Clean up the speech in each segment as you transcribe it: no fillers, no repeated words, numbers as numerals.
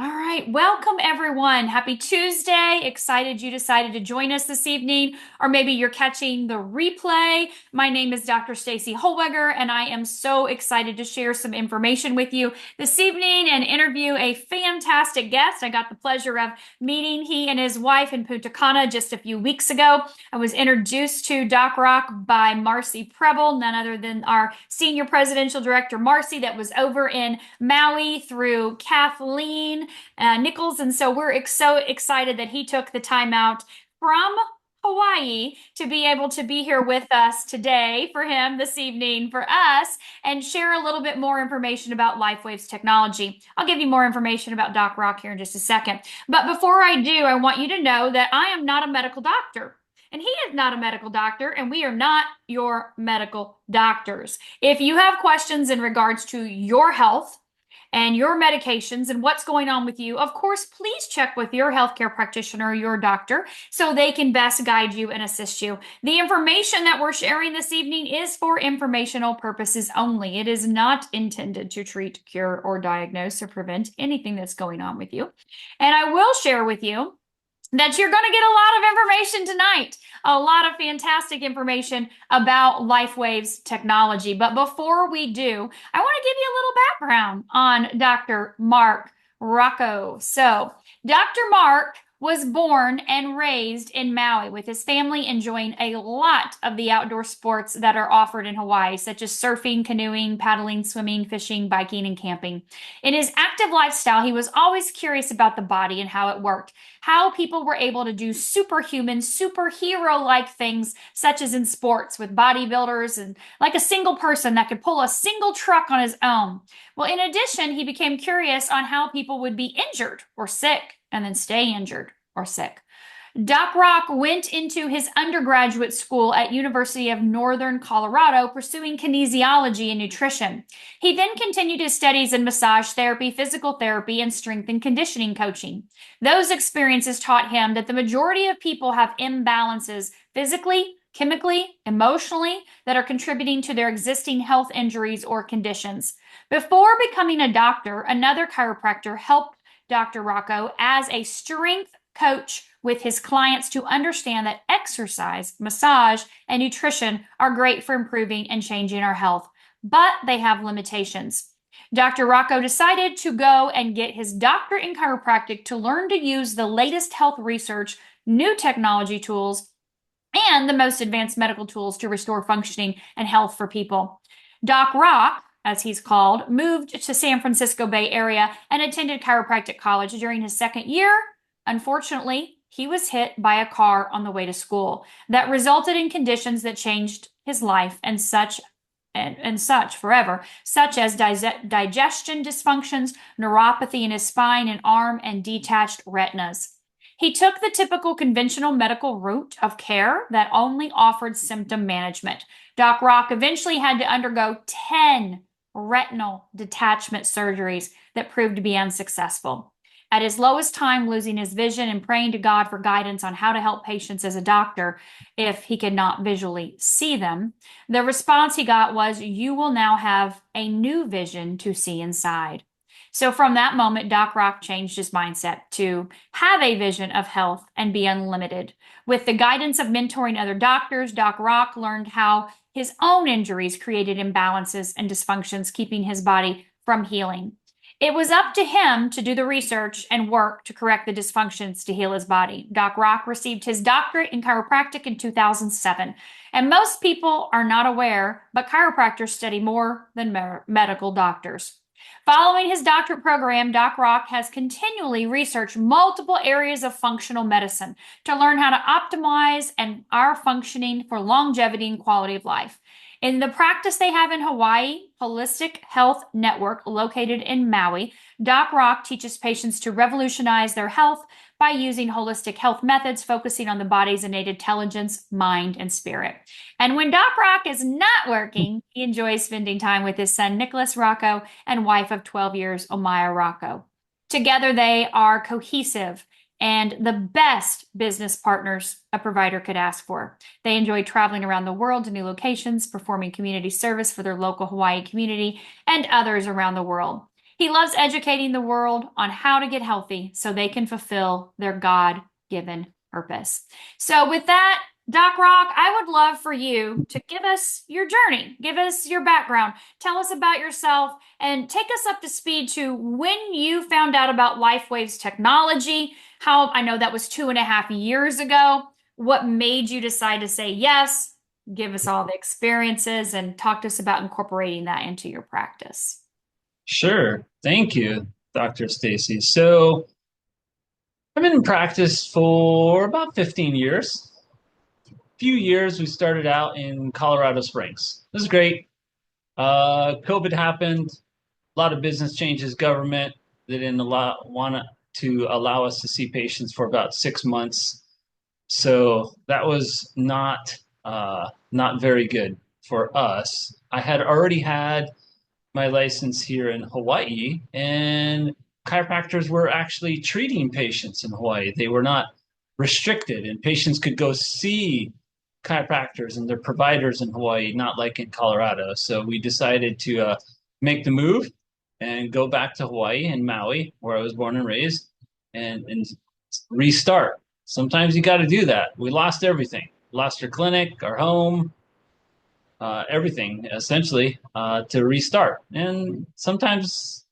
All right, welcome everyone. Happy Tuesday. Excited you decided to join us this evening, or maybe you're catching the replay. My name is Dr. Stacy Holweger, and I am so excited to share some information with you this evening and interview a fantastic guest. I got the pleasure of meeting he and his wife in Punta Cana just a few weeks ago. I was introduced to Doc Rock by Marcy Preble, none other than our Senior Presidential Director, Marcy, that was over in Maui through Kathleen Nichols. And so we're so excited that he took the time out from Hawaii to be able to be here with us today for him this evening for us and share a little bit more information about LifeWaves technology. I'll give you more information about Doc Rock here in just a second. But before I do, I want you to know that I am not a medical doctor. And he is not a medical doctor, and we are not your medical doctors. If you have questions in regards to your health, and your medications and what's going on with you, of course, please check with your healthcare practitioner or your doctor so they can best guide you and assist you. The information that we're sharing this evening is for informational purposes only. It is not intended to treat, cure, or diagnose or prevent anything that's going on with you. And I will share with you that you're going to get a lot of information tonight, a lot of fantastic information about LifeWaves technology. But before we do, I want to give you a little background on Dr. Mark Rocco. So, Dr. Mark was born and raised in Maui with his family enjoying a lot of the outdoor sports that are offered in Hawaii, such as surfing, canoeing, paddling, swimming, fishing, biking, and camping. In his active lifestyle, he was always curious about the body and how it worked, how people were able to do superhuman, superhero-like things, such as in sports with bodybuilders and like a single person that could pull a single truck on his own. Well, in addition, he became curious on how people would be injured or sick and then stay injured or sick. Doc Rock went into his undergraduate school at University of Northern Colorado pursuing kinesiology and nutrition. He then continued his studies in massage therapy, physical therapy, and strength and conditioning coaching. Those experiences taught him that the majority of people have imbalances physically, chemically, emotionally that are contributing to their existing health injuries or conditions. Before becoming a doctor, another chiropractor helped Dr. Rocco as a strength coach with his clients to understand that exercise, massage, and nutrition are great for improving and changing our health, but they have limitations. Dr. Rocco decided to go and get his doctorate in chiropractic to learn to use the latest health research, new technology tools, and the most advanced medical tools to restore functioning and health for people. Doc Rock, as he's called, moved to San Francisco Bay Area and attended chiropractic college. During his second year, unfortunately, he was hit by a car on the way to school that resulted in conditions that changed his life and such forever, such as digestion dysfunctions, neuropathy in his spine and arm, and detached retinas. He took the typical conventional medical route of care that only offered symptom management. Doc Rock eventually had to undergo 10 retinal detachment surgeries that proved to be unsuccessful. At his lowest time, losing his vision and praying to God for guidance on how to help patients as a doctor if he could not visually see them, the response he got was, "You will now have a new vision to see inside." So from that moment, Doc Rock changed his mindset to have a vision of health and be unlimited. With the guidance of mentoring other doctors, Doc Rock learned how his own injuries created imbalances and dysfunctions, keeping his body from healing. It was up to him to do the research and work to correct the dysfunctions to heal his body. Doc Rock received his doctorate in chiropractic in 2007. And most people are not aware, but chiropractors study more than medical doctors. Following his doctorate program, Doc Rock has continually researched multiple areas of functional medicine to learn how to optimize our functioning for longevity and quality of life. In the practice they have in Hawaii, Holistic Health Network, located in Maui, Doc Rock teaches patients to revolutionize their health by using holistic health methods, focusing on the body's innate intelligence, mind, and spirit. And when Doc Rock is not working, he enjoys spending time with his son, Nicholas Rocco, and wife of 12 years, Omaya Rocco. Together, they are cohesive and the best business partners a provider could ask for. They enjoy traveling around the world to new locations, performing community service for their local Hawaii community and others around the world. He loves educating the world on how to get healthy so they can fulfill their God-given purpose. So, with that, Doc Rock, I would love for you to give us your journey, give us your background, tell us about yourself, and take us up to speed to when you found out about LifeWave's technology. How I know that was 2.5 years ago. What made you decide to say yes? Give us all the experiences and talk to us about incorporating that into your practice. Sure. Thank you, Dr. Stacy. So I've been in practice for about 15 years. A few years we started out in Colorado Springs. This is great. COVID happened, a lot of business changes, government. They didn't want to allow us to see patients for about 6 months. So that was not very good for us. I had already had my license here in Hawaii, and chiropractors were actually treating patients in Hawaii. They were not restricted, and patients could go see chiropractors and their providers in Hawaii, not like in Colorado. So we decided to make the move and go back to Hawaii and Maui, where I was born and raised, and restart. Sometimes you got to do that. We lost everything. Lost our clinic, our home, everything essentially to restart. And sometimes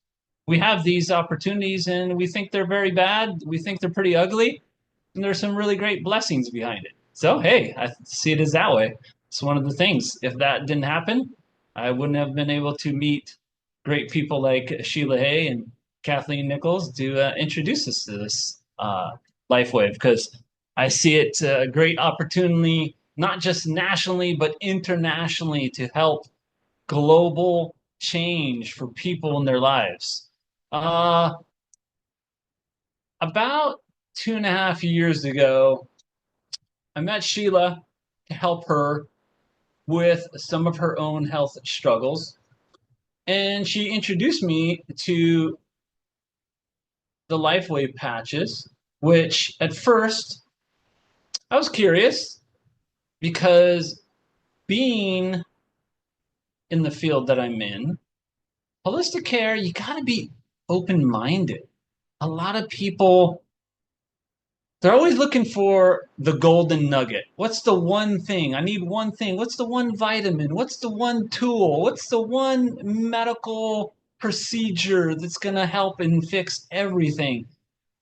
we have these opportunities and we think they're very bad. We think they're pretty ugly. And there's some really great blessings behind it. So, hey, I see it as that way. It's one of the things. If that didn't happen, I wouldn't have been able to meet great people like Sheila Hay and Kathleen Nichols to introduce us to this LifeWave because I see it a great opportunity, not just nationally, but internationally to help global change for people in their lives. Uh, about 2.5 years ago, I met Sheila to help her with some of her own health struggles. And she introduced me to the LifeWave patches, which at first I was curious because being in the field that I'm in, holistic care, you got to be open minded. A lot of people, they're always looking for the golden nugget. What's the one thing? I need one thing. What's the one vitamin? What's the one tool? What's the one medical procedure that's going to help and fix everything?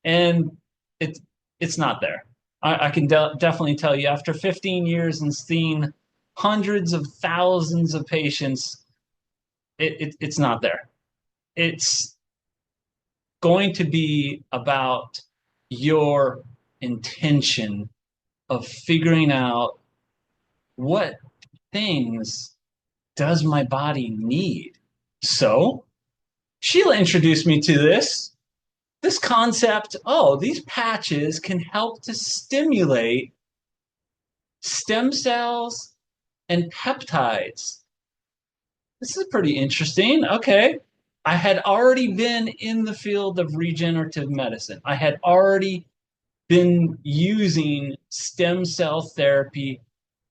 And it, it's not there. I can definitely tell you after 15 years and seeing hundreds of thousands of patients, it's not there. It's going to be about your intention of figuring out what things does my body need. So Sheila introduced me to this concept. Oh, these patches can help to stimulate stem cells and peptides. This is pretty interesting. Okay. I had already been in the field of regenerative medicine. I had already been using stem cell therapy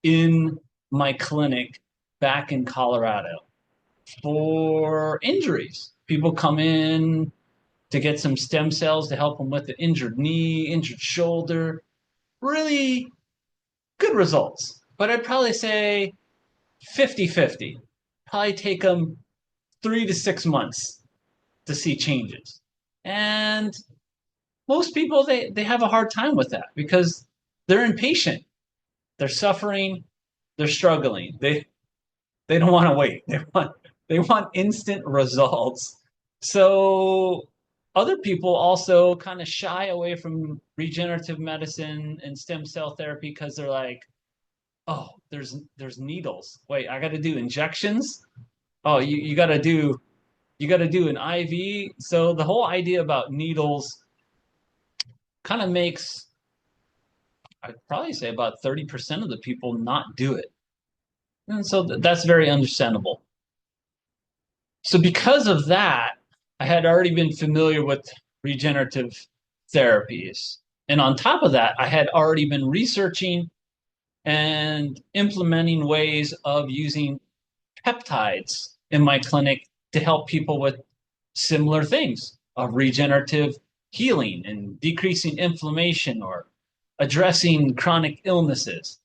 in my clinic back in Colorado for injuries. People come in to get some stem cells to help them with the injured knee, injured shoulder. Really good results. But I'd probably say 50-50. Probably take them 3 to 6 months to see changes. And most people they have a hard time with that because they're impatient. They're suffering, they're struggling. They don't want to wait. They want instant results. So other people also kind of shy away from regenerative medicine and stem cell therapy because they're like, oh, there's needles. Wait, I got to do injections. Oh, you got to do an IV. So the whole idea about needles kind of makes, I'd probably say, about 30% of the people not do it. And so that's very understandable. So because of that, I had already been familiar with regenerative therapies. And on top of that, I had already been researching and implementing ways of using peptides in my clinic to help people with similar things of regenerative healing and decreasing inflammation or addressing chronic illnesses.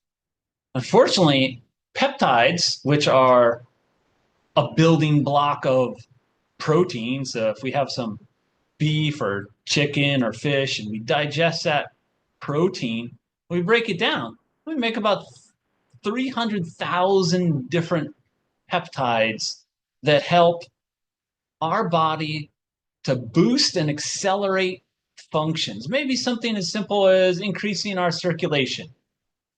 Unfortunately, peptides, which are a building block of proteins, if we have some beef or chicken or fish and we digest that protein, we break it down. We make about 300,000 different peptides that help our body to boost and accelerate functions. Maybe something as simple as increasing our circulation,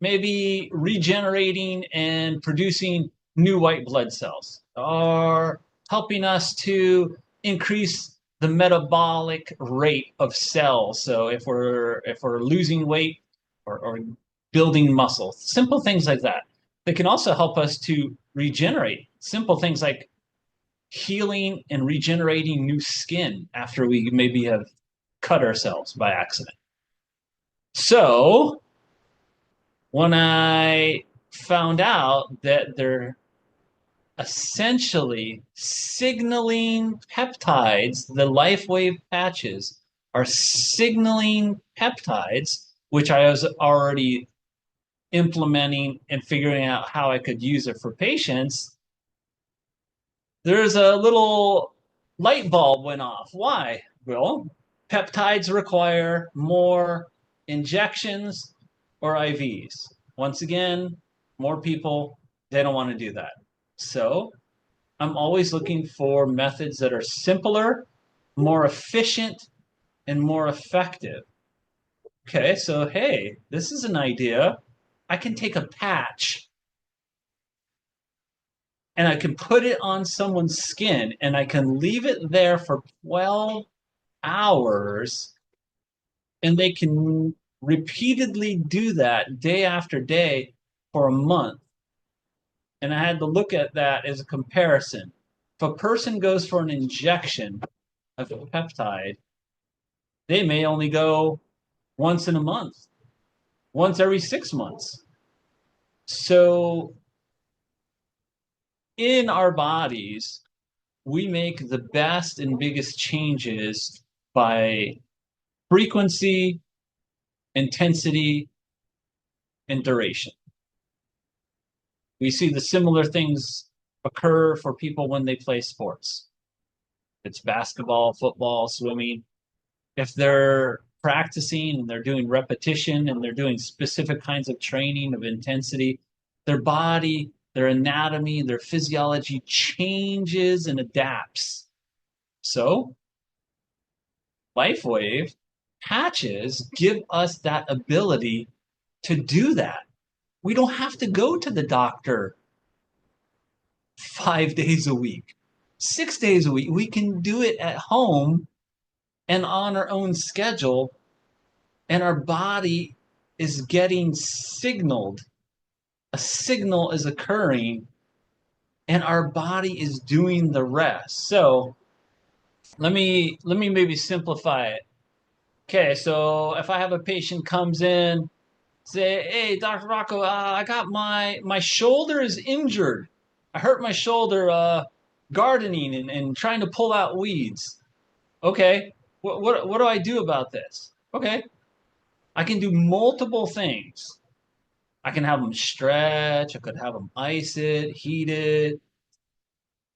maybe regenerating and producing new white blood cells, or helping us to increase the metabolic rate of cells. So if we're losing weight or building muscle, simple things like that. They can also help us to regenerate. Simple things like healing and regenerating new skin after we maybe have cut ourselves by accident. So when I found out that they're essentially signaling peptides, the LifeWave patches are signaling peptides, which I was already implementing and figuring out how I could use it for patients, there's a little light bulb went off. Why? Well, peptides require more injections or IVs. Once again, more people, they don't want to do that. So I'm always looking for methods that are simpler, more efficient, and more effective. Okay, so hey, this is an idea. I can take a patch and I can put it on someone's skin and I can leave it there for 12 hours and they can repeatedly do that day after day for a month. And I had to look at that as a comparison. If a person goes for an injection of a peptide, they may only go once in a month, once every 6 months. So in our bodies, we make the best and biggest changes by frequency, intensity, and duration. We see the similar things occur for people when they play sports. It's basketball, football, swimming. If they're practicing and they're doing repetition and they're doing specific kinds of training of intensity, their body, their anatomy, their physiology changes and adapts. So, LifeWave patches give us that ability to do that. We don't have to go to the doctor 5 days a week, 6 days a week. We can do it at home and on our own schedule, and our body is getting signaled. A signal is occurring, and our body is doing the rest. So let me maybe simplify it. Okay, so if I have a patient comes in, say, "Hey, Dr. Rocco, I got my shoulder is injured. I hurt my shoulder gardening and trying to pull out weeds." Okay, what do I do about this? Okay, I can do multiple things. I can have them stretch. I could have them ice it, heat it.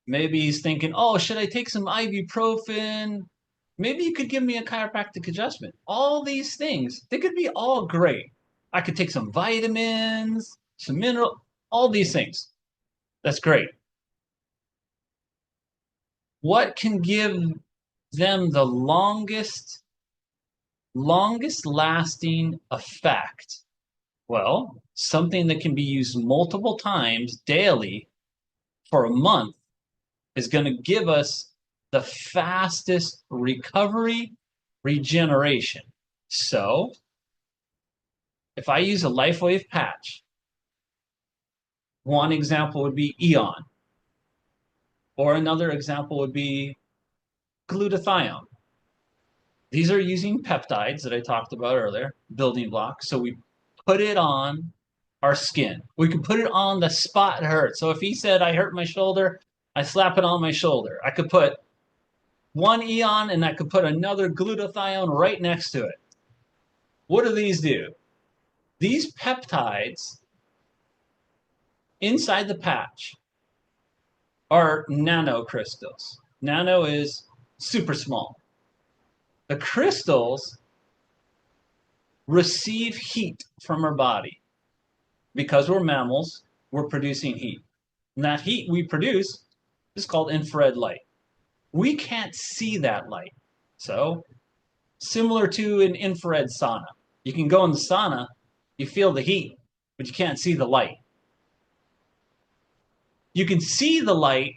Maybe he's thinking, "Oh, should I take some ibuprofen? Maybe you could give me a chiropractic adjustment." All these things, they could be all great. I could take some vitamins, some mineral, all these things. That's great. What can give them the longest lasting effect? Well, something that can be used multiple times daily for a month is going to give us the fastest recovery regeneration. So, if I use a LifeWave patch, one example would be Eon, or another example would be glutathione. These are using peptides that I talked about earlier, building blocks. So we put it on our skin. We can put it on the spot it hurts. So if he said, "I hurt my shoulder," I slap it on my shoulder. I could put one eon and I could put another glutathione right next to it. What do these do? These peptides inside the patch are nanocrystals. Nano is super small. The crystals receive heat from our body. Because we're mammals, we're producing heat. And that heat we produce is called infrared light. We can't see that light. So, similar to an infrared sauna. You can go in the sauna, you feel the heat, but you can't see the light. You can see the light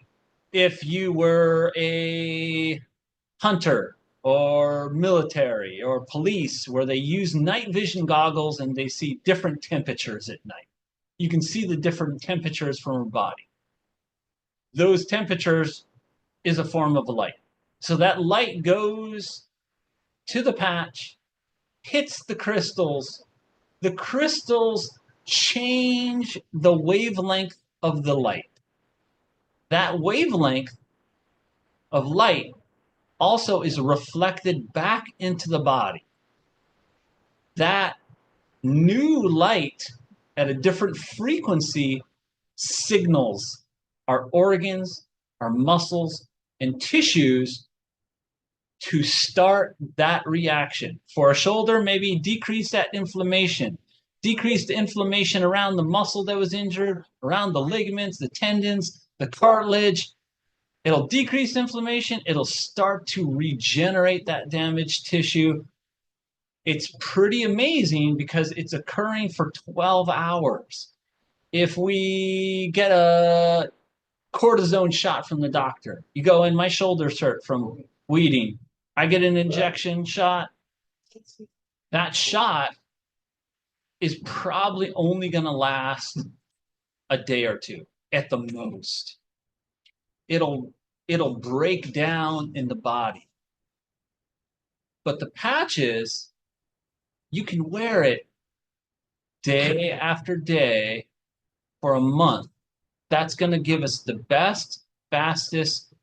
if you were a hunter or military or police, where they use night vision goggles and they see different temperatures at night. You can see the different temperatures from our body. Those temperatures is a form of light. So that light goes to the patch, hits the crystals. The crystals change the wavelength of the light. That wavelength of light also is reflected back into the body. That new light at a different frequency signals our organs, our muscles, and tissues to start that reaction. For a shoulder, maybe decrease that inflammation. Decrease the inflammation around the muscle that was injured, around the ligaments, the tendons, the cartilage. It'll decrease inflammation. It'll start to regenerate that damaged tissue. It's pretty amazing because it's occurring for 12 hours. If we get a cortisone shot from the doctor, you go in, my shoulders hurt from weeding. I get an injection shot. That shot is probably only going to last a day or two at the most. It'll break down in the body. But the patches, you can wear it day after day for a month. That's going to give us the best, fastest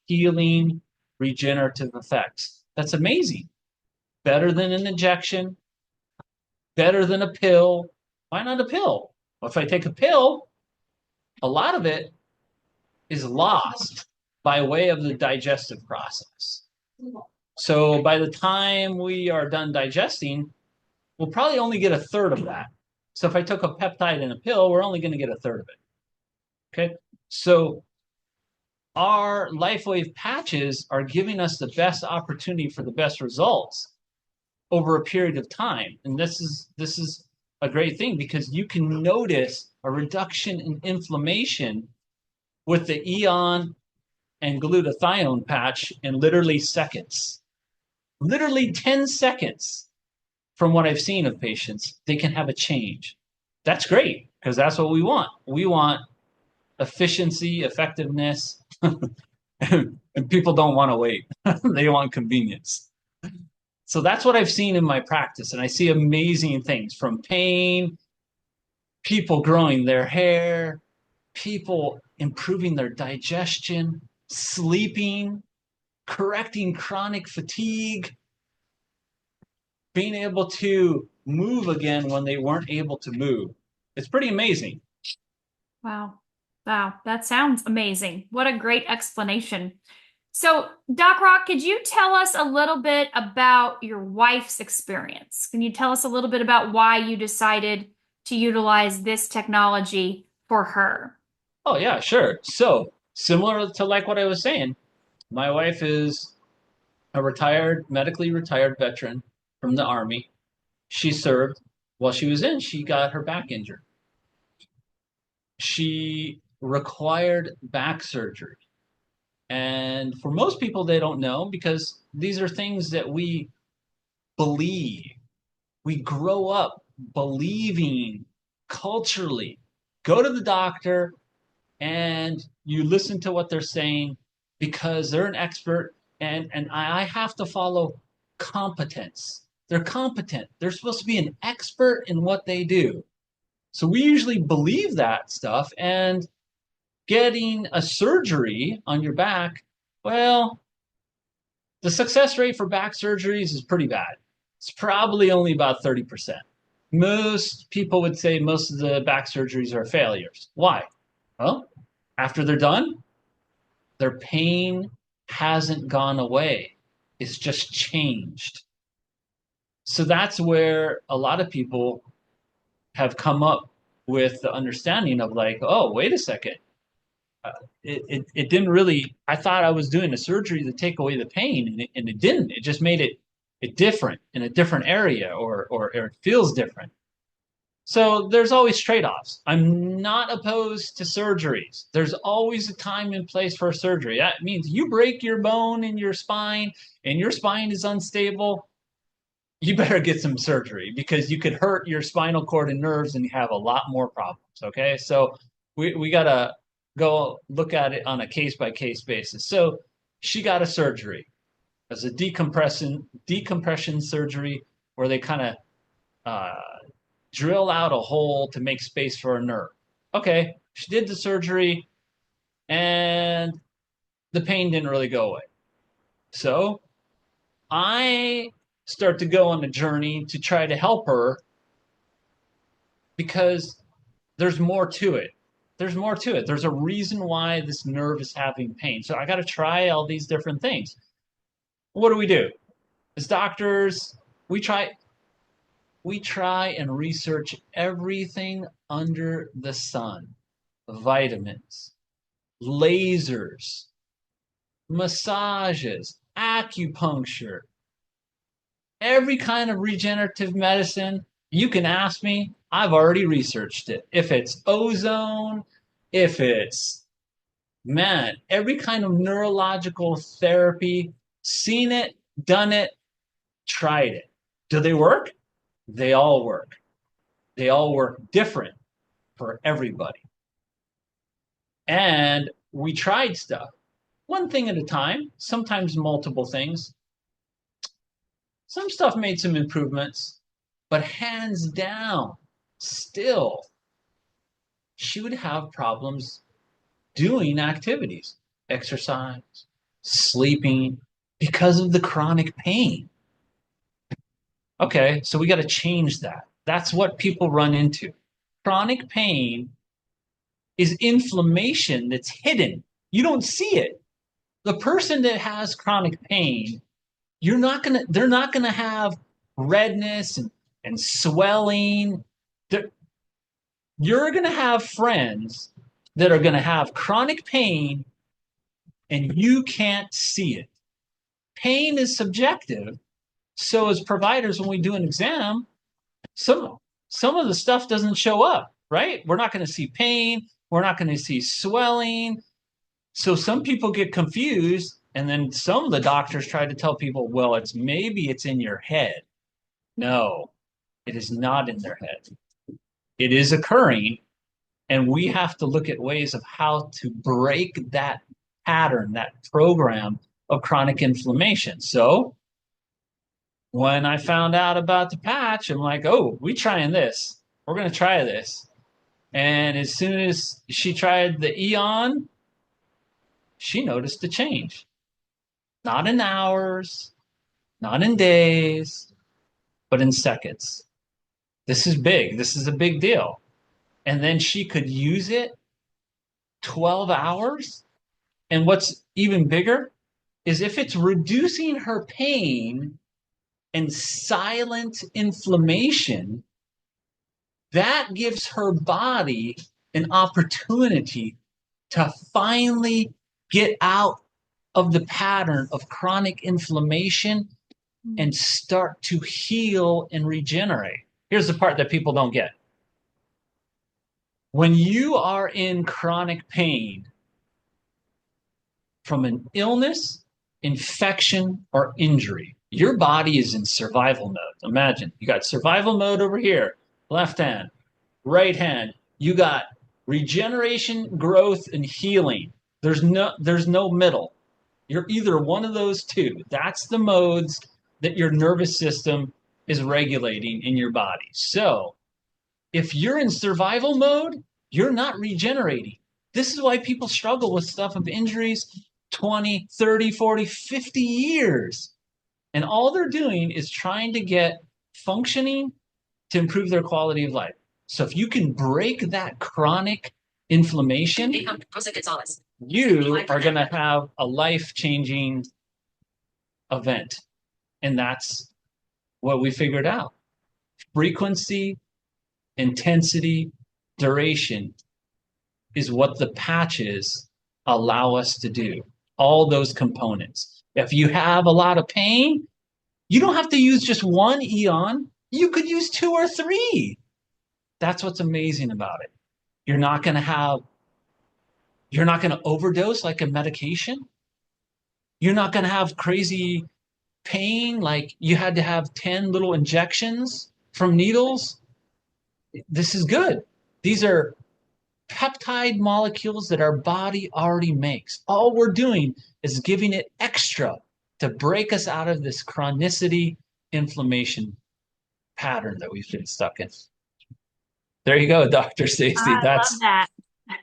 healing, regenerative effects. That's amazing. Better than an injection, better than a pill. Why not a pill? Well, if I take a pill, a lot of it is lost by way of the digestive process. So by the time we are done digesting, we'll probably only get a third of that. So if I took a peptide and a pill, we're only going to get a third of it. Okay. So our LifeWave patches are giving us the best opportunity for the best results over a period of time. And this is a great thing because you can notice a reduction in inflammation with the Eon and glutathione patch in literally seconds. Literally 10 seconds from what I've seen of patients, they can have a change. That's great because that's what we want. We want efficiency, effectiveness, and people don't want to wait. They want convenience. So that's what I've seen in my practice. And I see amazing things from pain, people growing their hair, people improving their digestion, sleeping, correcting chronic fatigue, being able to move again when they weren't able to move. It's pretty amazing. Wow. Wow. That sounds amazing. What a great explanation. So, Doc Rock, could you tell us a little bit about your wife's experience? Can you tell us a little bit about why you decided to utilize this technology for her? Oh, yeah, sure. So, similar to like what I was saying, my wife is a medically retired veteran from the Army. She served while she was in, she got her back injured. She required back surgery. And for most people, they don't know because these are things that we believe. We grow up believing culturally. Go to the doctor and you listen to what they're saying because they're an expert and I have to follow competence. They're competent. They're supposed to be an expert in what they do. So we usually believe that stuff and getting a surgery on your back, well, The success rate for back surgeries is pretty bad. It's probably only about 30%. Most people would say most of the back surgeries are failures. Why? Well, after they're done, their pain hasn't gone away. It's just changed. So that's where a lot of people have come up with the understanding of like, oh, wait a second. It didn't really, I thought I was doing a surgery to take away the pain, and it didn't. It just made it different in a different area, or it feels different. So there's always trade-offs. I'm not opposed to surgeries. There's always a time and place for a surgery. That means you break your bone in your spine and your spine is unstable, you better get some surgery because you could hurt your spinal cord and nerves and you have a lot more problems. Okay. So we got to go look at it on a case by case basis. So she got a surgery as a decompression surgery where they kind of uh, drill out a hole to make space for a nerve. Okay. She did the surgery and the pain didn't really go away. So I start to go on a journey to try to help her because there's more to it. There's more to it. There's a reason why this nerve is having pain. So I got to try all these different things. What do? As doctors, we try we try and research everything under the sun. Vitamins, lasers, massages, acupuncture, every kind of regenerative medicine you can ask me, I've already researched it. If it's ozone, if it's, man, every kind of neurological therapy, seen it, done it, tried it. Do they work? They all work. They all work different for everybody. And we tried stuff, one thing at a time, sometimes multiple things. Some stuff made some improvements, but hands down, still, she would have problems doing activities, exercise, sleeping, because of the chronic pain. Okay, so we got to change that. That's what people run into. Chronic pain is inflammation that's hidden. You don't see it. The person that has chronic pain, they're not gonna have redness and swelling. You're gonna have friends that are gonna have chronic pain and you can't see it. Pain is subjective. So as providers, when we do an exam, some some of the stuff doesn't show up, right? We're not going to see pain, we're not going to see swelling. So some people get confused, and then some of the doctors try to tell people, well, it's in your head. No, it is not in their head. It is occurring, and we have to look at ways of how to break that pattern, that program of chronic inflammation. So when I found out about the patch, I'm like, oh, we trying this. We're going to try this. And as soon as she tried the Eon, she noticed a change. Not in hours, not in days, but in seconds. This is big. This is a big deal. And then she could use it 12 hours. And what's even bigger is if it's reducing her pain and silent inflammation, that gives her body an opportunity to finally get out of the pattern of chronic inflammation and start to heal and regenerate. Here's the part that people don't get. When you are in chronic pain from an illness, infection, or injury, your body is in survival mode. Imagine you got survival mode over here, left hand, right hand. You got regeneration, growth, and healing. There's no middle. You're either one of those two. That's the modes that your nervous system is regulating in your body. So if you're in survival mode, you're not regenerating. This is why people struggle with stuff of injuries. 20, 30, 40, 50 years. And all they're doing is trying to get functioning to improve their quality of life. So if you can break that chronic inflammation, you are going to have a life-changing event. And that's what we figured out. Frequency, intensity, duration is what the patches allow us to do. All those components. If you have a lot of pain, you don't have to use just one eon. You could use two or three. That's what's amazing about it. You're not going to have, you're not going to overdose like a medication. You're not going to have crazy pain like you had to have 10 little injections from needles. This is good. These are peptide molecules that our body already makes. All we're doing is giving it extra to break us out of this chronicity inflammation pattern that we've been stuck in. There you go, Dr. Stacy. I love that.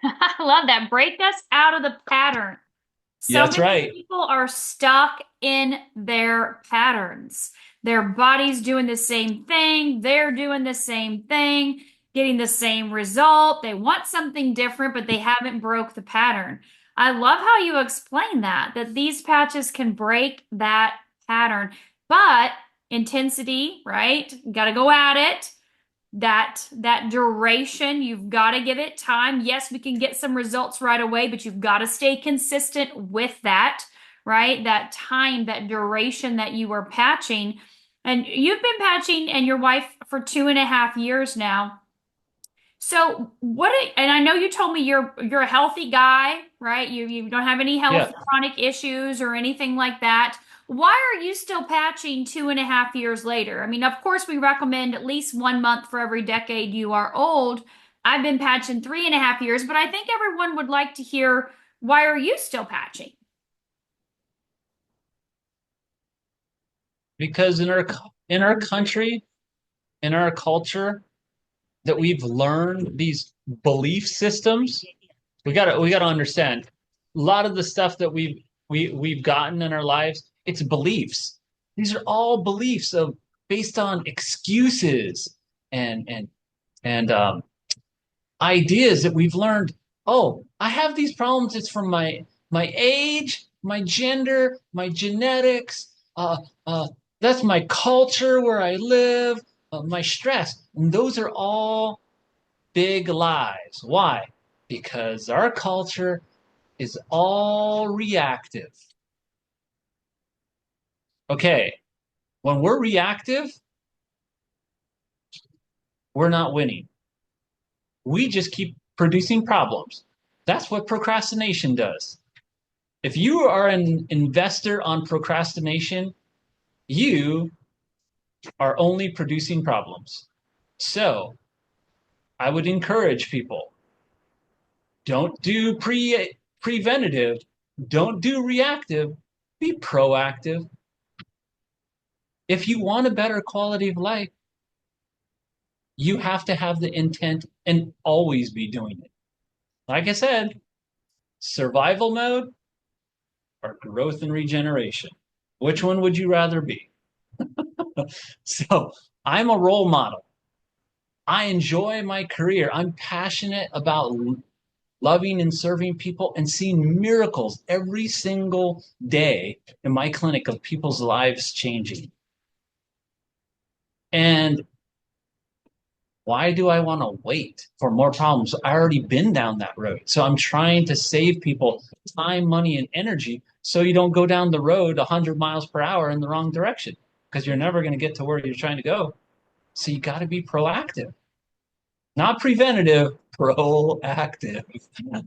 I love that. Break us out of the pattern. Yeah, So that's many right. people are stuck in their patterns. Their body's doing the same thing. They're doing the same thing, getting the same result. They want something different, but they haven't broke the pattern. I love how you explain that these patches can break that pattern. But intensity, right? Got to go at it. That duration, you've got to give it time. Yes, we can get some results right away, but you've got to stay consistent with that, right? That time, that duration that you are patching. And you've been patching and your wife for 2.5 years now. So and I know you told me you're a healthy guy, right? You don't have any Yeah, health chronic issues or anything like that. Why are you still patching 2.5 years later? I mean, of course, we recommend at least 1 month for every decade you are old. I've been patching 3.5 years, but I think everyone would like to hear, why are you still patching? because in our country, in our culture, that we've learned these belief systems. We gotta understand a lot of the stuff that we've gotten in our lives. It's beliefs. These are all beliefs of based on excuses and ideas that we've learned. Oh, I have these problems. It's from my age, my gender, my genetics. That's my culture where I live, my stress. And those are all big lies. Why? Because our culture is all reactive. Okay, when we're reactive, we're not winning. We just keep producing problems. That's what procrastination does. If you are an investor on procrastination, you are only producing problems. So I would encourage people, don't do preventative, don't do reactive, be proactive. If you want a better quality of life, you have to have the intent and always be doing it. Like I said, survival mode or growth and regeneration. Which one would you rather be? So I'm a role model. I enjoy my career. I'm passionate about loving and serving people and seeing miracles every single day in my clinic of people's lives changing. And why do I want to wait for more problems? I already been down that road. So I'm trying to save people time, money, and energy so you don't go down the road 100 miles per hour in the wrong direction because you're never going to get to where you're trying to go. So you got to be proactive, not preventative, proactive. I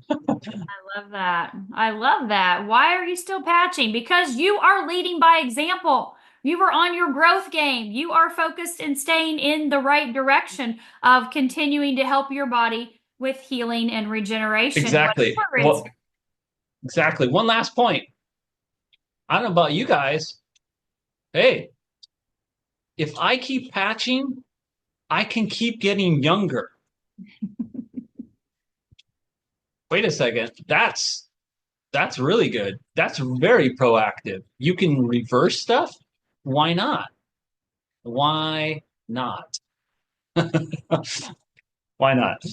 love that. I love that. Why are you still patching? Because you are leading by example. You are on your growth game. You are focused and staying in the right direction of continuing to help your body with healing and regeneration, Exactly. whatever it's. Well, exactly. One last point. I don't know about you guys. Hey, if I keep patching, I can keep getting younger. Wait a second. That's That's really good. That's very proactive. You can reverse stuff. Why not? Why not? Why not?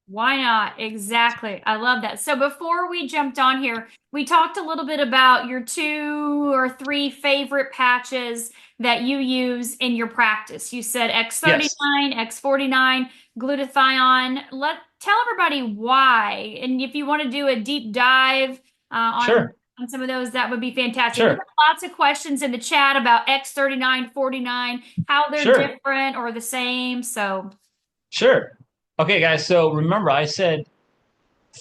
Why not? Exactly. I love that. So before we jumped on here, we talked a little bit about your two or three favorite patches that you use in your practice. You said Yes, X39, X49, glutathione. Tell everybody why. And if you want to do a deep dive sure, on some of those, that would be fantastic. We got sure, lots of questions in the chat about X39, 49, how they're sure, different or the same. So sure. Okay, guys, so remember I said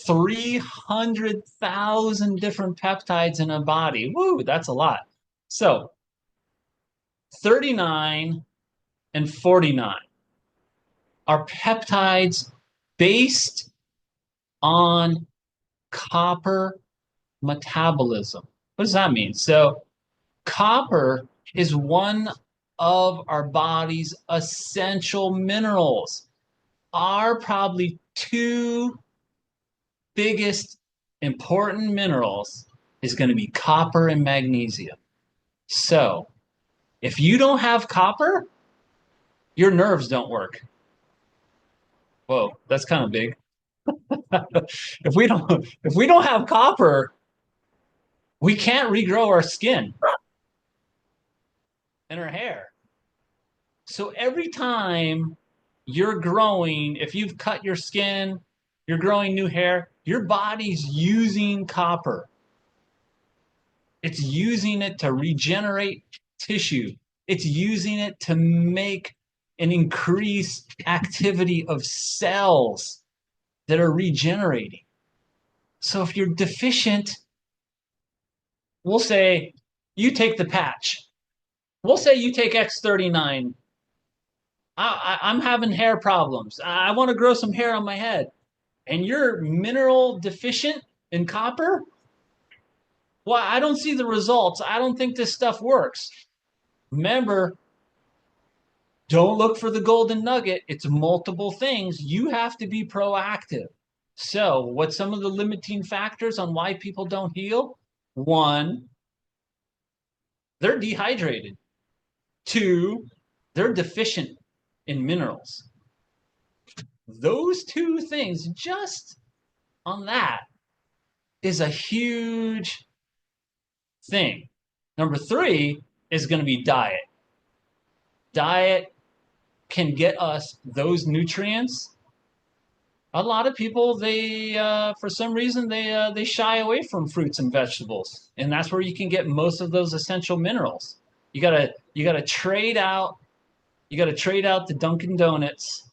300,000 different peptides in a body. Woo, that's a lot. So 39 and 49 are peptides based on copper metabolism. What does that mean? So copper is one of our body's essential minerals. Our probably two biggest important minerals is going to be copper and magnesium. So if you don't have copper, your nerves don't work. Whoa, that's kind of big. If we don't have copper, we can't regrow our skin and our hair. So every time you're growing, if you've cut your skin, you're growing new hair, your body's using copper. It's using it to regenerate tissue. It's using it to make an increased activity of cells that are regenerating. So if you're deficient, we'll say you take the patch. We'll say you take X39. I'm having hair problems. I want to grow some hair on my head. And you're mineral deficient in copper? Well, I don't see the results. I don't think this stuff works. Remember, don't look for the golden nugget. It's multiple things. You have to be proactive. So, what's some of the limiting factors on why people don't heal? One, they're dehydrated. Two, they're deficient in minerals. Those two things, just on that, is a huge thing. Number three is going to be diet. Diet can get us those nutrients. A lot of people, for some reason, they shy away from fruits and vegetables, and that's where you can get most of those essential minerals. You gotta trade out. You gotta trade out the Dunkin' Donuts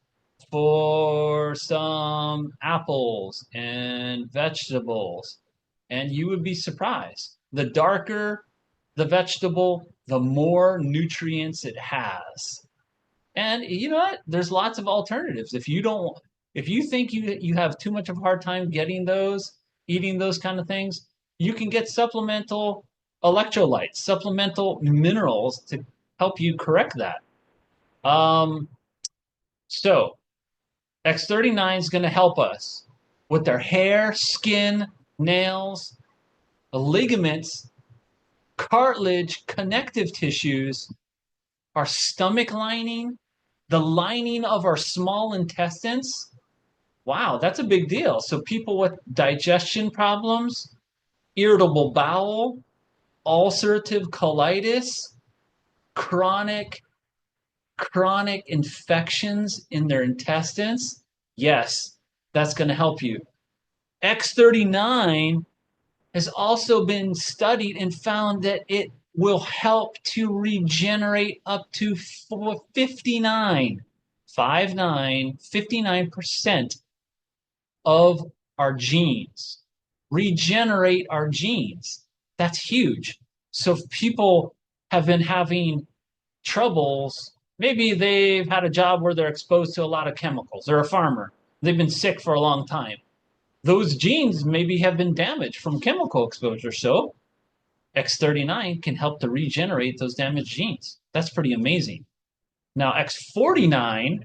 for some apples and vegetables, and you would be surprised. The darker the vegetable, the more nutrients it has. And you know what? There's lots of alternatives. If you think you have too much of a hard time getting those, eating those kind of things, you can get supplemental electrolytes, supplemental minerals to help you correct that. Um, so X39 is going to help us with their hair, skin, nails, ligaments, cartilage, connective tissues, our stomach lining, the lining of our small intestines. Wow, that's a big deal. So people with digestion problems, irritable bowel, ulcerative colitis, chronic chronic infections in their intestines, yes, that's going to help you. X39 has also been studied and found that it will help to regenerate up to 59, 59% of our genes, regenerate our genes. That's huge. So if people have been having troubles, maybe they've had a job where they're exposed to a lot of chemicals. They're a farmer. They've been sick for a long time. Those genes maybe have been damaged from chemical exposure. So X39 can help to regenerate those damaged genes. That's pretty amazing. Now, X49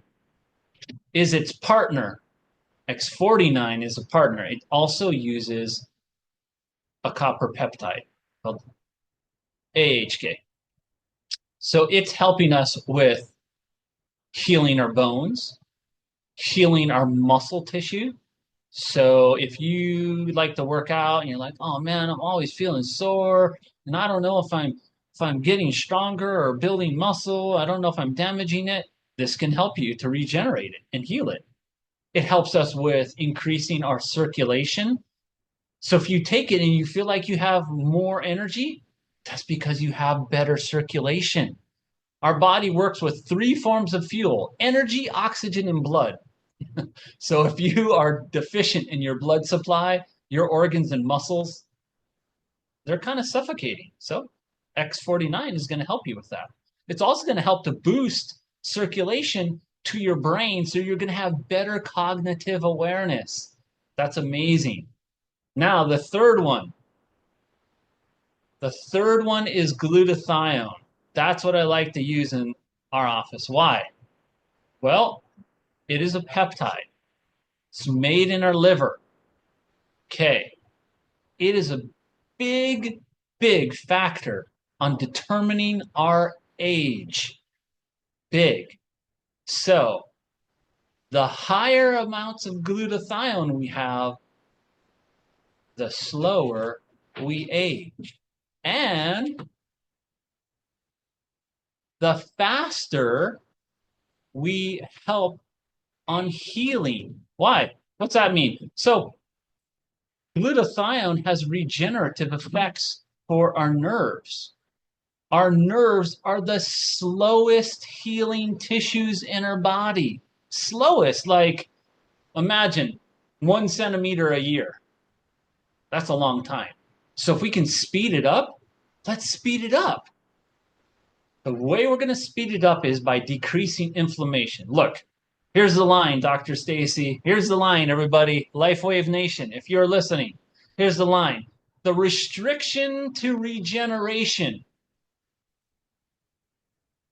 is its partner. X49 is a partner. It also uses a copper peptide called AHK. So it's helping us with healing our bones, healing our muscle tissue. So if you like to work out and you're like, oh man, I'm always feeling sore, and I don't know if I'm getting stronger or building muscle, I don't know if I'm damaging it. This can help you to regenerate it and heal it. It helps us with increasing our circulation. So if you take it and you feel like you have more energy, that's because you have better circulation. Our body works with three forms of fuel: energy, oxygen, and blood. So if you are deficient in your blood supply, your organs and muscles, they're kind of suffocating. So X49 is going to help you with that. It's also going to help to boost circulation to your brain so you're going to have better cognitive awareness. That's amazing. Now, the third one. The third one is glutathione. That's what I like to use in our office. Why? Well, it is a peptide. It's made in our liver. Okay. It is a big, big factor on determining our age. Big. So, the higher amounts of glutathione we have, the slower we age. And the faster we help on healing. Why? What's that mean? So, glutathione has regenerative effects for our nerves. Our nerves are the slowest healing tissues in our body. Slowest, like imagine 1 centimeter a year. That's a long time. So if we can speed it up, let's speed it up. The way we're going to speed it up is by decreasing inflammation. Look, here's the line, Dr. Stacy. Here's the line, everybody. LifeWave Nation, if you're listening, here's the line. The restriction to regeneration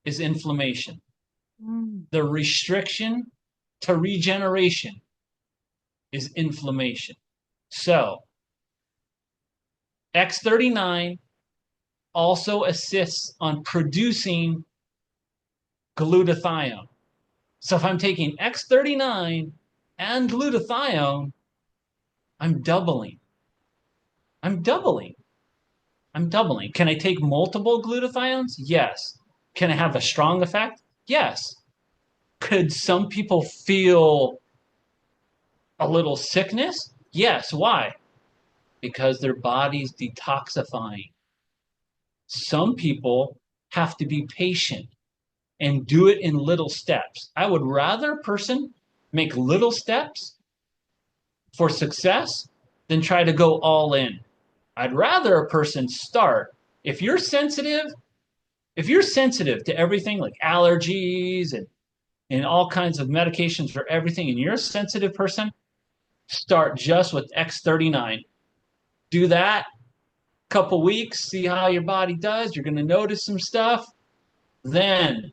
is inflammation. The restriction to regeneration is inflammation. So, X39 also assists on producing glutathione. So if I'm taking X39 and glutathione, I'm doubling. I'm doubling. I'm doubling. Can I take multiple glutathiones? Yes. Can it have a strong effect? Yes. Could some people feel a little sickness? Yes. Why? Because their body's detoxifying. Some people have to be patient and do it in little steps. I would rather a person make little steps for success than try to go all in. I'd rather a person start. If you're sensitive, if you're sensitive to everything like allergies and all kinds of medications for everything, and you're a sensitive person, start just with X39. Do that couple weeks, see how your body does. You're going to notice some stuff. Then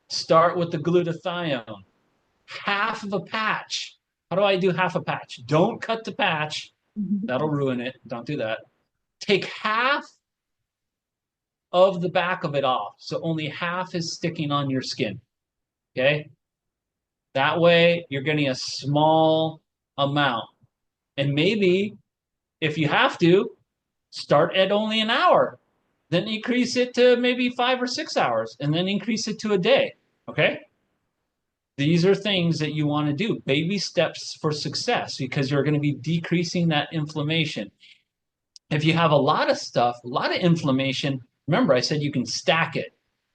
start with the glutathione. Half of a patch. How do I do half a patch? Don't cut the patch. That'll ruin it. Don't do that. Take half of the back of it off. So only half is sticking on your skin. Okay? That way you're getting a small amount. And maybe if you have to, start at only an hour. Then increase it to maybe 5 or 6 hours and then increase it to a day. Okay? These are things that you want to do. Baby steps for success because you're going to be decreasing that inflammation. If you have a lot of stuff, a lot of inflammation, remember I said you can stack it.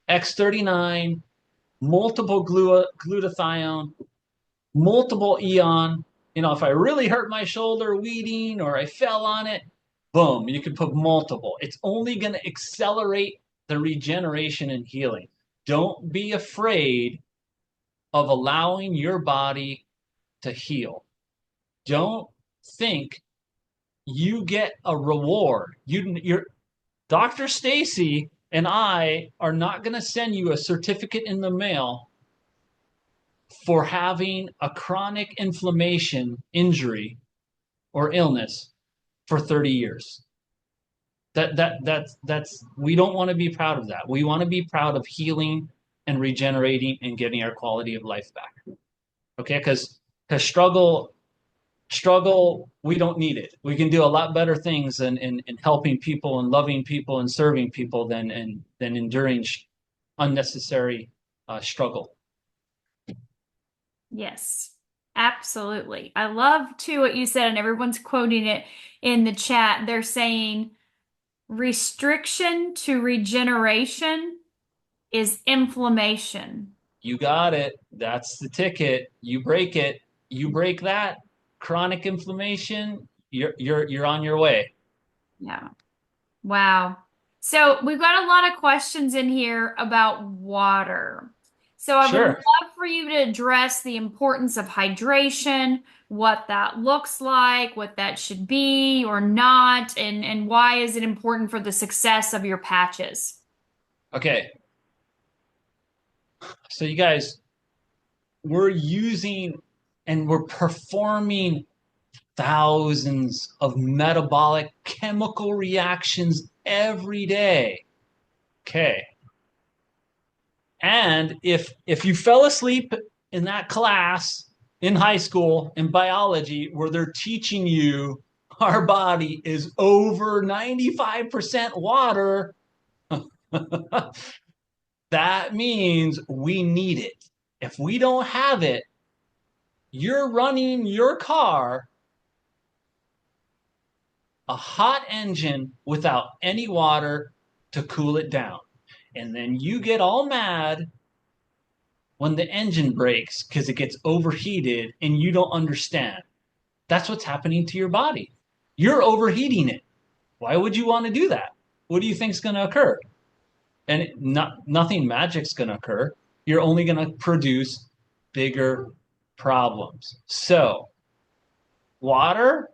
X39, multiple glutathione, multiple eon. You know, if I really hurt my shoulder weeding or I fell on it, boom, you can put multiple. It's only going to accelerate the regeneration and healing. Don't be afraid of allowing your body to heal. Don't think you get a reward. You're Dr. Stacy and I are not going to send you a certificate in the mail for having a chronic inflammation injury or illness for 30 years. That's we don't want to be proud of that. We want to be proud of healing and regenerating and getting our quality of life back. Okay, because struggle, we don't need it. We can do a lot better things in helping people and loving people and serving people than enduring unnecessary struggle. Yes, absolutely. I love too what you said, and everyone's quoting it in the chat. They're saying restriction to regeneration is inflammation. You got it. That's the ticket. You break it. You break that chronic inflammation. You're on your way. Yeah. Wow. So we've got a lot of questions in here about water. So I would Sure. love for you to address the importance of hydration, what that looks like, what that should be or not, and why is it important for the success of your patches? Okay. So you guys, we're using and we're performing thousands of metabolic chemical reactions every day. Okay. And if you fell asleep in that class in high school in biology where they're teaching you our body is over 95% water, that means we need it. If we don't have it, you're running your car a hot engine without any water to cool it down. And then you get all mad when the engine breaks because it gets overheated and you don't understand. That's what's happening to your body. You're overheating it. Why would you want to do that? What do you think is going to occur? And nothing magic's going to occur. You're only going to produce bigger problems. So, water,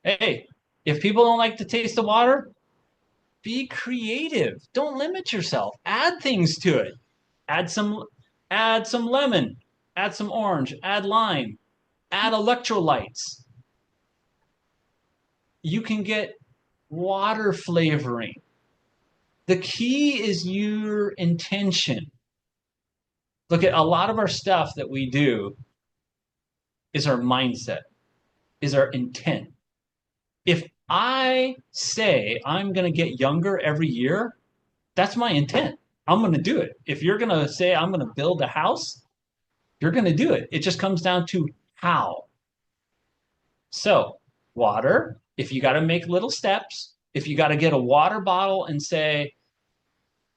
hey, if people don't like the taste of water, be creative. Don't limit yourself. Add things to it. Add some add some lemon, add some orange, add lime, add electrolytes. You can get water flavoring. The key is your intention. Look at a lot of our stuff that we do is our mindset, is our intent. If I say I'm going to get younger every year, that's my intent. I'm going to do it. If you're going to say I'm going to build a house, you're going to do it. It just comes down to how. So, water, if you got to make little steps, if you got to get a water bottle and say,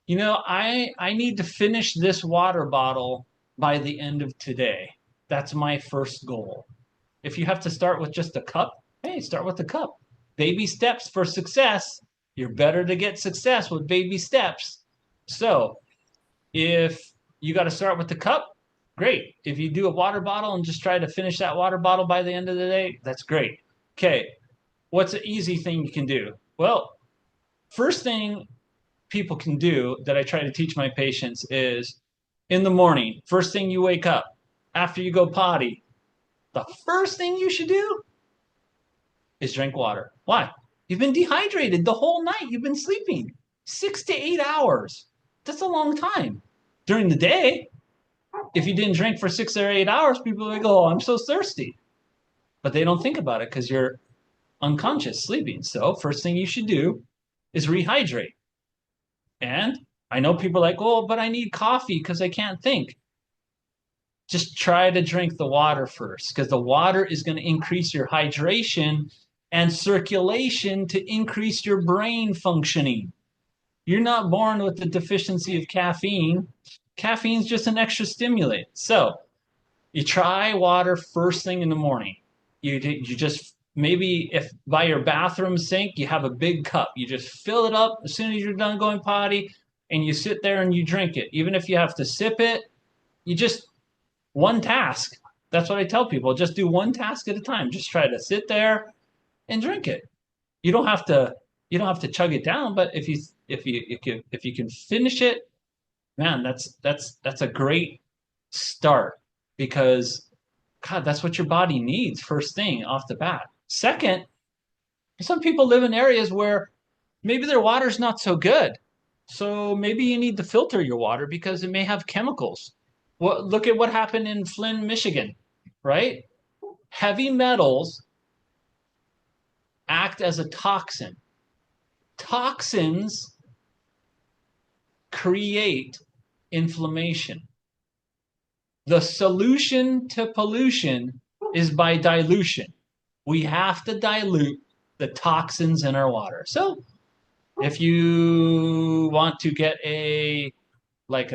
I need to finish this water bottle by the end of today. That's my first goal. If you have to start with just a cup, hey, start with a cup. Baby steps for success. You're better to get success with baby steps. So, if you got to start with the cup, great. If you do a water bottle and just try to finish that water bottle by the end of the day, that's great. Okay, what's an easy thing you can do? Well, first thing people can do that I try to teach my patients is in the morning, first thing you wake up, after you go potty, the first thing you should do is drink water. Why? You've been dehydrated the whole night. You've been sleeping 6 to 8 hours. That's a long time. During the day, if you didn't drink for 6 or 8 hours, people will go, oh, I'm so thirsty. But they don't think about it because you're unconscious sleeping. So, first thing you should do is rehydrate. And I know people are like, oh, but I need coffee because I can't think. Just try to drink the water first because the water is going to increase your hydration and circulation to increase your brain functioning. You're not born with the deficiency of caffeine. Caffeine is just an extra stimulant. So you try water first thing in the morning. You just maybe if by your bathroom sink you have a big cup, you just fill it up as soon as you're done going potty, and you sit there and you drink it. Even if you have to sip it, you just one task. That's what I tell people. Just do one task at a time. Just try to sit there and drink it. You don't have to you don't have to chug it down, but if you can finish it, man, that's a great start because God, that's what your body needs first thing off the bat. Second, some people live in areas where maybe their water's not so good. So maybe you need to filter your water because it may have chemicals. Well, look at what happened in Flint, Michigan, right? Heavy metals act as a toxin. Toxins create inflammation. The solution to pollution is by dilution. We have to dilute the toxins in our water. So if you want to get a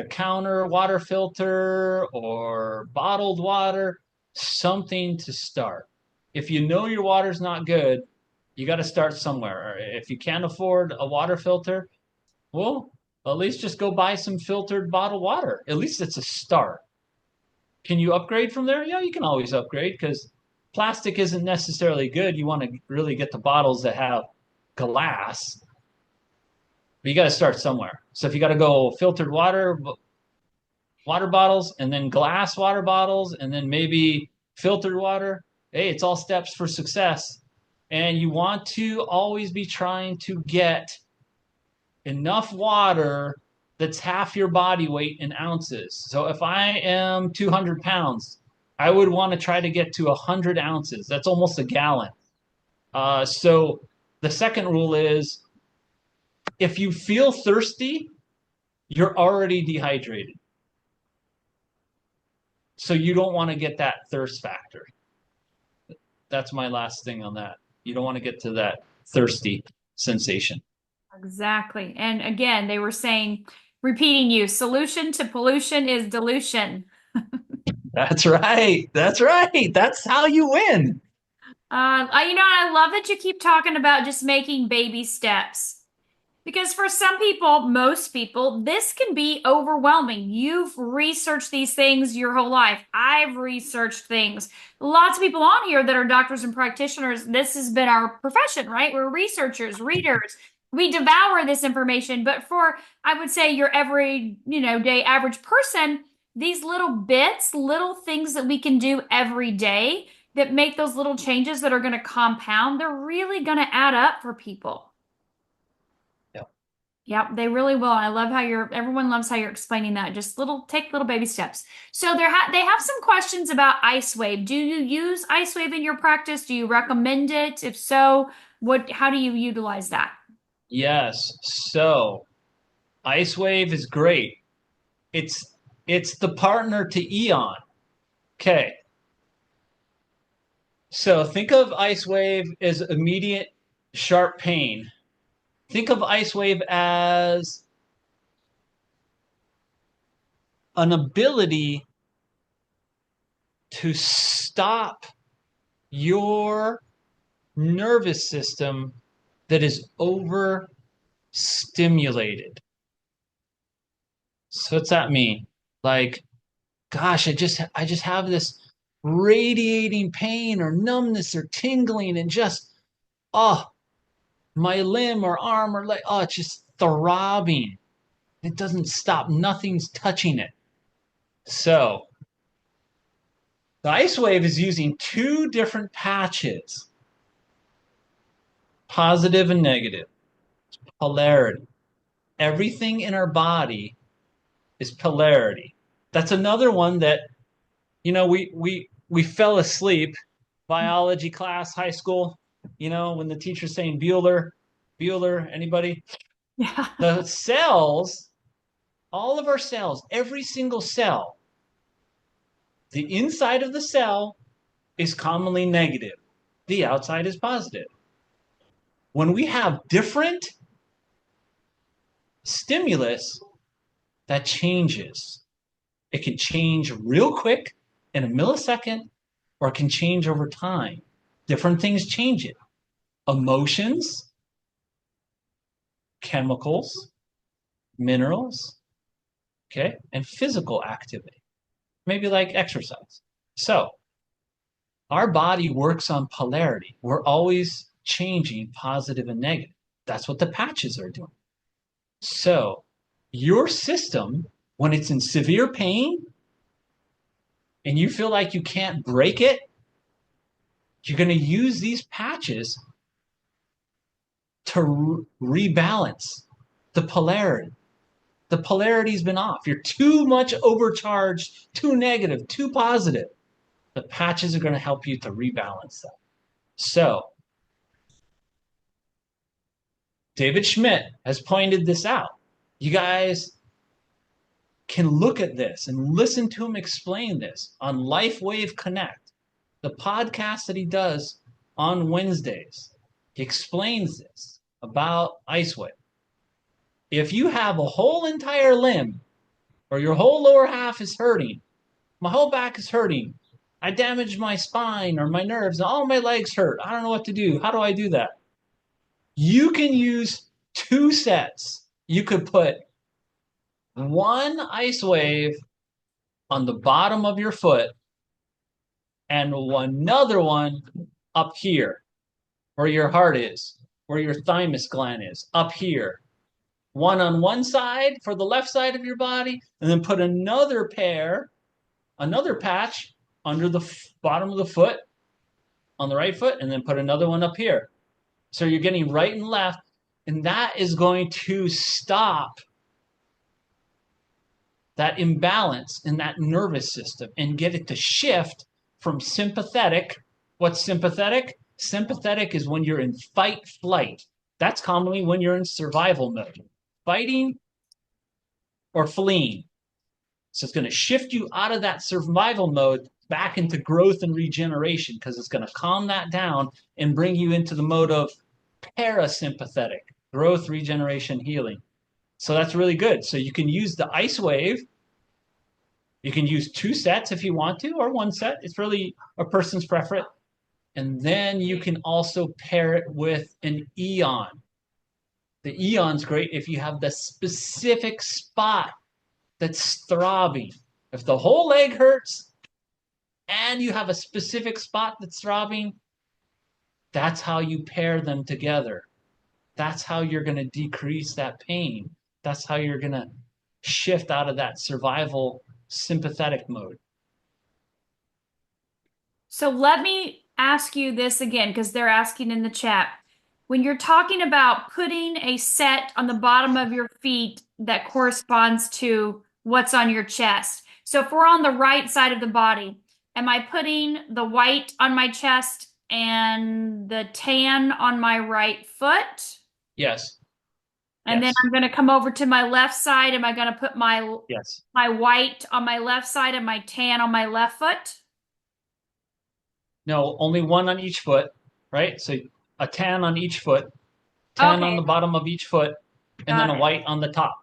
counter water filter or bottled water, something to start. If you know your water's not good, you got to start somewhere. If you can't afford a water filter, well, at least just go buy some filtered bottled water. At least it's a start. Can you upgrade from there? Yeah, you can always upgrade because plastic isn't necessarily good. You want to really get the bottles that have glass, but you got to start somewhere. So if you got to go filtered water bottles and then glass water bottles and then maybe filtered water, hey, it's all steps for success. And you want to always be trying to get enough water that's half your body weight in ounces. So if I am 200 pounds, I would want to try to get to 100 ounces. That's almost a gallon. So the second rule is if you feel thirsty, you're already dehydrated. So you don't want to get that thirst factor. That's my last thing on that. You don't want to get to that thirsty sensation. Exactly. And again, they were saying, repeating you, solution to pollution is dilution. That's right. That's right. That's how you win. I love that you keep talking about just making baby steps. Because for some people, most people, this can be overwhelming. You've researched these things your whole life. I've researched things. Lots of people on here that are doctors and practitioners, this has been our profession, right? We're researchers, readers. We devour this information. But for, I would say, your every, day average person, these little bits, little things that we can do every day that make those little changes that are going to compound, they're really going to add up for people. Yeah. Yep, they really will. I love how everyone loves how you're explaining that. Just take little baby steps. So they have some questions about Ice Wave. Do you use Ice Wave in your practice? Do you recommend it? If so, how do you utilize that? Yes. So Ice Wave is great. It's the partner to Eon. Okay. So think of Ice Wave as immediate sharp pain. Think of Ice Wave as an ability to stop your nervous system that is overstimulated. So what's that mean? Like, gosh, I just have this radiating pain or numbness or tingling and just oh, my limb or arm or leg, oh, it's just throbbing. It doesn't stop. Nothing's touching it. So the Ice Wave is using two different patches, positive and negative, polarity. Everything in our body is polarity. That's another one that, we fell asleep, biology class, high school, when the teacher's saying Bueller, anybody? Yeah. The cells, all of our cells, every single cell, the inside of the cell is commonly negative. The outside is positive. When we have different stimulus, that changes. It can change real quick in a millisecond, or it can change over time. Different things change it. Emotions, chemicals, minerals, okay, and physical activity, maybe like exercise. So our body works on polarity. We're always changing positive and negative. That's what the patches are doing. So your system, when it's in severe pain and you feel like you can't break it, you're going to use these patches to to rebalance the polarity. The polarity's been off. You're too much overcharged, too negative, too positive. The patches are going to help you to rebalance that. So, David Schmidt has pointed this out. You guys can look at this and listen to him explain this on LifeWave Connect, the podcast that he does on Wednesdays. He explains this about IceWave. If you have a whole entire limb or your whole lower half is hurting, my whole back is hurting, I damaged my spine or my nerves, all my legs hurt, I don't know what to do. How do I do that? You can use 2 sets. You could put one ice wave on the bottom of your foot and another one up here where your heart is, where your thymus gland is, up here. One on one side for the left side of your body, and then put another patch under the bottom of the foot on the right foot, and then put another one up here. So you're getting right and left, and that is going to stop that imbalance in that nervous system and get it to shift from sympathetic. What's sympathetic? Sympathetic is when you're in fight flight. That's commonly when you're in survival mode, fighting or fleeing. So it's going to shift you out of that survival mode back into growth and regeneration, because it's going to calm that down and bring you into the mode of parasympathetic, growth, regeneration, healing. So that's really good. So you can use the ice wave. You can use 2 sets if you want to, or 1 set. It's really a person's preference. And then you can also pair it with an eon. The eon's great if you have the specific spot that's throbbing. If the whole leg hurts and you have a specific spot that's throbbing, that's how you pair them together. That's how you're going to decrease that pain. That's how you're going to shift out of that survival sympathetic mode. So let me ask you this again, because they're asking in the chat. When you're talking about putting a set on the bottom of your feet that corresponds to what's on your chest. So if we're on the right side of the body, am I putting the white on my chest and the tan on my right foot? Yes. And then I'm going to come over to my left side. Am I going to put my white on my left side and my tan on my left foot? No, only one on each foot, right? So a tan on each foot, tan on the bottom of each foot, and then a white on the top.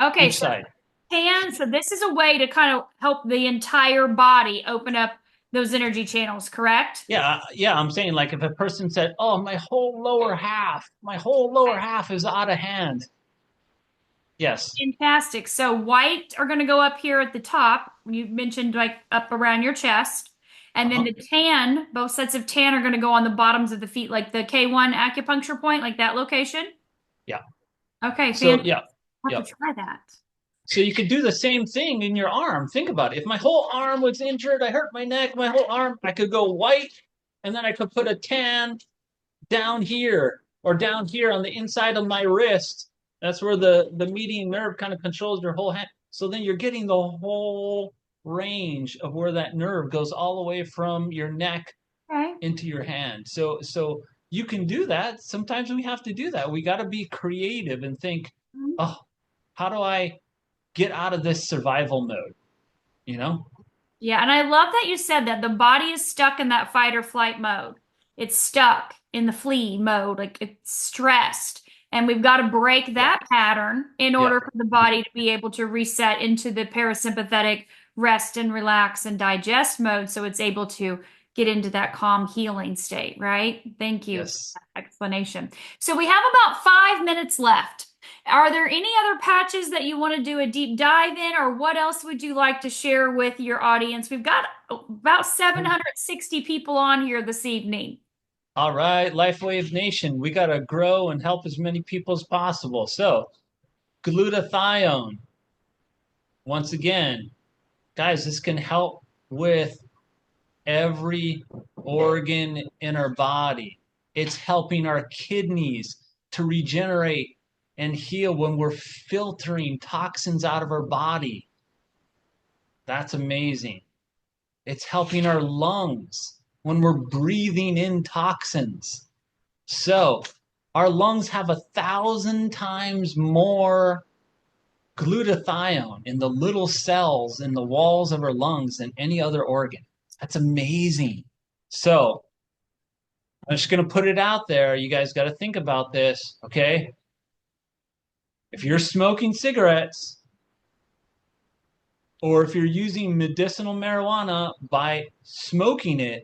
Okay, each side. Tan. So this is a way to kind of help the entire body open up those energy channels, correct? Yeah, I'm saying, like, if a person said, "Oh, my whole lower half is out of hand." Yes. Fantastic. So white are going to go up here at the top. You mentioned like up around your chest. And then the tan, both sets of tan are going to go on the bottoms of the feet, like the K1 acupuncture point, like that location? Yeah. Okay, so fantastic. I'll have to try that. So you could do the same thing in your arm. Think about it. If my whole arm was injured, I hurt my neck, my whole arm, I could go white, and then I could put a tan down here or down here on the inside of my wrist. That's where the median nerve kind of controls your whole hand. So then you're getting the whole range of where that nerve goes all the way from your neck into your hand. So you can do that. Sometimes we have to do that. We got to be creative and think, oh, how do I get out of this survival mode? You know? Yeah, and I love that you said that the body is stuck in that fight or flight mode. It's stuck in the flee mode, like it's stressed. And we've got to break that pattern in order for the body to be able to reset into the parasympathetic rest and relax and digest mode, so it's able to get into that calm healing state, right? Thank you for that explanation. So we have about 5 minutes left. Are there any other patches that you want to do a deep dive in, or what else would you like to share with your audience? We've got about 760 people on here this evening. All right, LifeWave Nation, we got to grow and help as many people as possible. So, glutathione, once again, guys, this can help with every organ in our body. It's helping our kidneys to regenerate and heal when we're filtering toxins out of our body. That's amazing. It's helping our lungs when we're breathing in toxins. So, our lungs have 1,000 times more glutathione in the little cells in the walls of our lungs than any other organ. That's amazing. So, I'm just going to put it out there. You guys got to think about this, okay? If you're smoking cigarettes or if you're using medicinal marijuana by smoking it,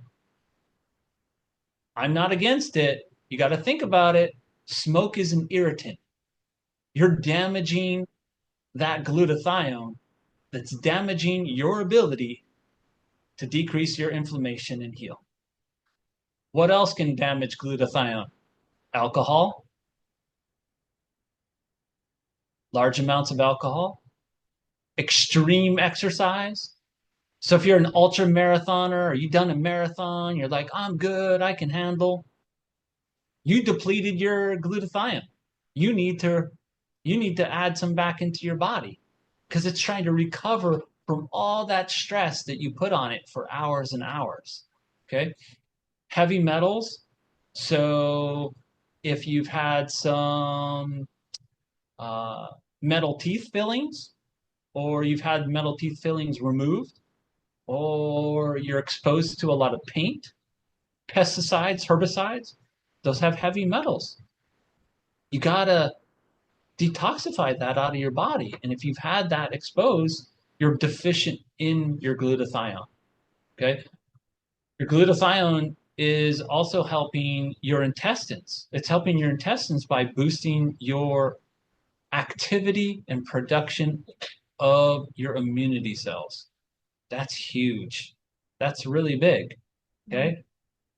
I'm not against it. You got to think about it. Smoke is an irritant. You're damaging that glutathione that's damaging your ability to decrease your inflammation and heal. What else can damage glutathione? Alcohol, large amounts of alcohol, extreme exercise. So if you're an ultra marathoner or you've done a marathon, you're like, I'm good, I can handle. You depleted your glutathione. You need to you need to add some back into your body because it's trying to recover from all that stress that you put on it for hours and hours. Okay? Heavy metals. So if you've had some uh, metal teeth fillings, or you've had metal teeth fillings removed, or you're exposed to a lot of paint, pesticides, herbicides, those have heavy metals. You gotta detoxify that out of your body. And if you've had that exposed, you're deficient in your glutathione. Okay. Your glutathione is also helping your intestines. It's helping your intestines by boosting your activity and production of your immunity cells. That's huge. That's really big. Okay.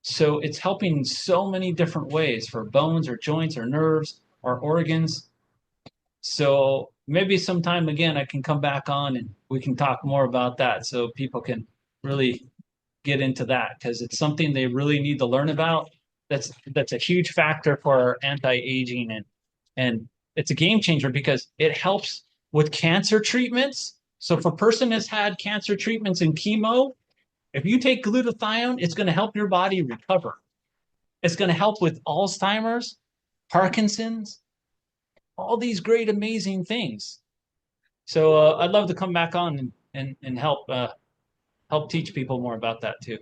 So it's helping in so many different ways for bones or joints or nerves or organs. So maybe sometime again I can come back on and we can talk more about that so people can really get into that because it's something they really need to learn about. That's a huge factor for anti-aging and it's a game changer because it helps with cancer treatments. So if a person has had cancer treatments and chemo, if you take glutathione, it's going to help your body recover. It's going to help with Alzheimer's, Parkinson's, all these great, amazing things. So I'd love to come back on and help teach people more about that too.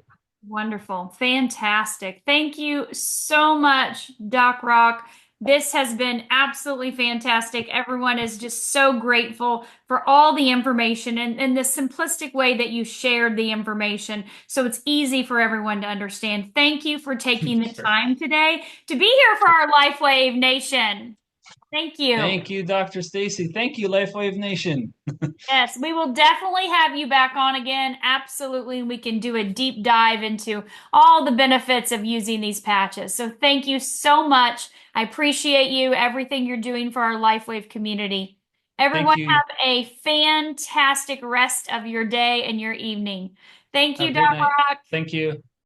Wonderful. Fantastic. Thank you so much, Doc Rock. This has been absolutely fantastic. Everyone is just so grateful for all the information and the simplistic way that you shared the information so it's easy for everyone to understand. Thank you for taking the Sure. time today to be here for our LifeWave Nation. Thank you. Thank you, Dr. Stacy. Thank you, Lifewave Nation. Yes, we will definitely have you back on again. Absolutely. We can do a deep dive into all the benefits of using these patches. So thank you so much. I appreciate you, everything you're doing for our LifeWave community. Thank Everyone you. have a fantastic rest of your day and your evening. Thank Have you, a Doc great night. Rock. Thank you.